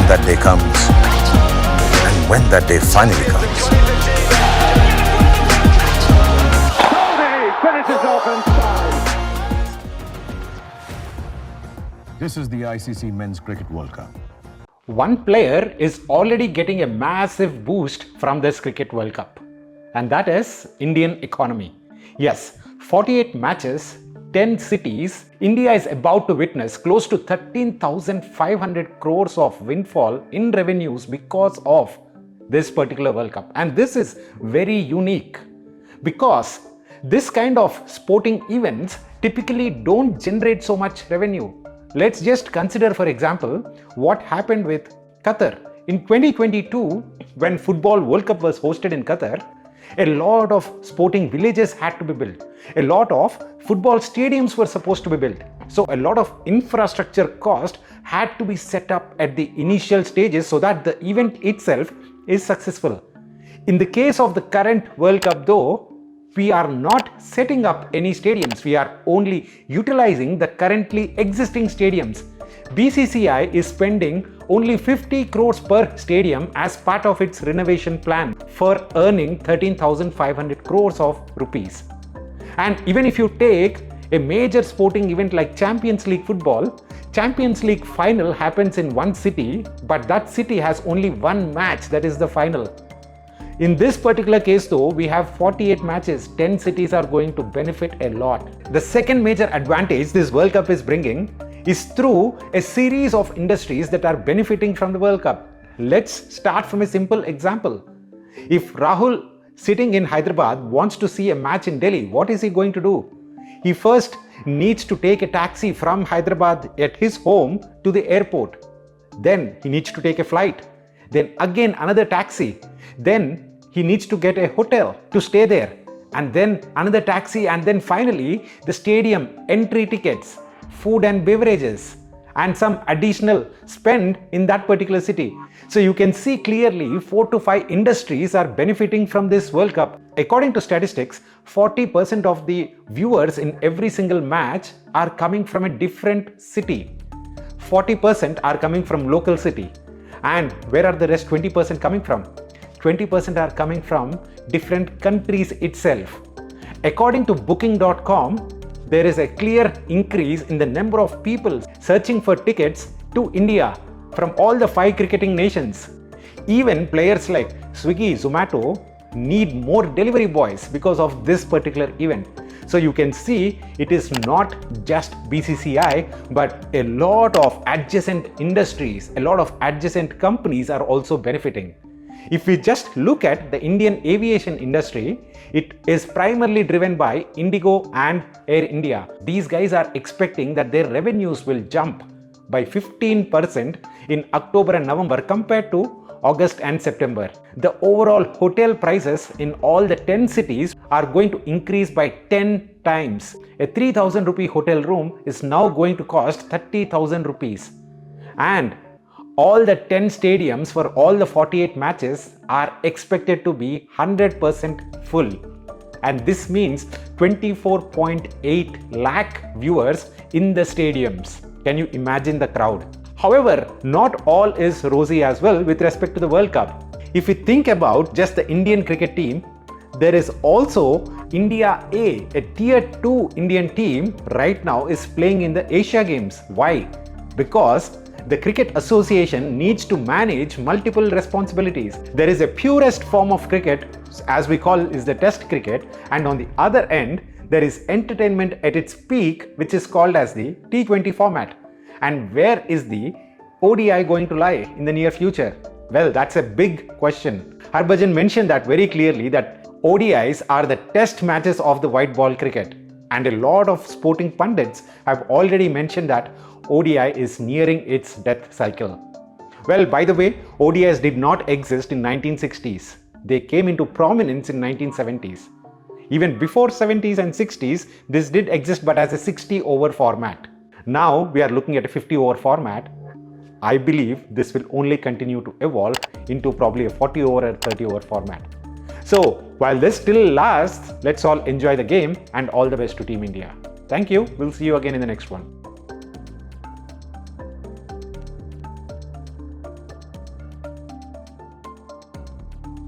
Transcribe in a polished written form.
that day comes, and when that day finally comes. Finishes off inside. This is the ICC Men's Cricket World Cup. One player is already getting a massive boost from this Cricket World Cup, and that is Indian economy. Yes, 48 matches, 10 cities, India is about to witness close to 13,500 crores of windfall in revenues because of this particular World Cup. And this is very unique because this kind of sporting events typically don't generate so much revenue. Let's just consider, for example, what happened with Qatar. In 2022, when Football World Cup was hosted in Qatar, a lot of sporting villages had to be built. A lot of football stadiums were supposed to be built. So a lot of infrastructure cost had to be set up at the initial stages so that the event itself is successful. In the case of the current World Cup though, we are not setting up any stadiums. We are only utilizing the currently existing stadiums. BCCI is spending only 50 crores per stadium as part of its renovation plan for earning 13,500 crores of rupees. And even if you take a major sporting event like Champions League football, Champions League final happens in one city, but that city has only one match, that is the final. In this particular case though, we have 48 matches, 10 cities are going to benefit a lot. The second major advantage this World Cup is bringing is through a series of industries that are benefiting from the World Cup. Let's start from a simple example. If Rahul sitting in Hyderabad wants to see a match in Delhi, what is he going to do? He first needs to take a taxi from Hyderabad at his home to the airport. Then he needs to take a flight. Then again another taxi. Then he needs to get a hotel to stay there. And then another taxi, and then finally the stadium entry tickets, food and beverages, and some additional spend in that particular city. So you can see clearly 4 to 5 industries are benefiting from this World Cup. According to statistics, 40% of the viewers in every single match are coming from a different city. 40% are coming from local city. And where are the rest 20% coming from? 20% are coming from different countries itself. According to booking.com, there is a clear increase in the number of people searching for tickets to India from all the 5 cricketing nations. Even players like Swiggy, Zomato need more delivery boys because of this particular event. So you can see it is not just BCCI, but a lot of adjacent industries, a lot of adjacent companies are also benefiting. If we just look at the Indian aviation industry, it is primarily driven by Indigo and Air India. These guys are expecting that their revenues will jump by 15% in October and November compared to August and September. The overall hotel prices in all the 10 cities are going to increase by 10 times. A 3,000 rupee hotel room is now going to cost 30,000 rupees. And all the 10 stadiums for all the 48 matches are expected to be 100% full. And this means 24.8 lakh viewers in the stadiums. Can you imagine the crowd? However, not all is rosy as well with respect to the World Cup. If we think about just the Indian cricket team, there is also India A tier 2 Indian team right now is playing in the Asia Games. Why? Because the Cricket Association needs to manage multiple responsibilities. There is a purest form of cricket, as we call is the Test cricket, and on the other end, there is entertainment at its peak, which is called as the T20 format. And where is the ODI going to lie in the near future? Well, that's a big question. Harbhajan mentioned that very clearly, that ODIs are the test matches of the white ball cricket. And a lot of sporting pundits have already mentioned that ODI is nearing its death cycle. Well, by the way, ODIs did not exist in 1960s. They came into prominence in 1970s. Even before 70s and 60s, this did exist, but as a 60 over format. Now we are looking at a 50 over format. I believe this will only continue to evolve into probably a 40 over or 30 over format. So while this still lasts, let's all enjoy the game, and all the best to Team India. Thank you. We'll see you again in the next one.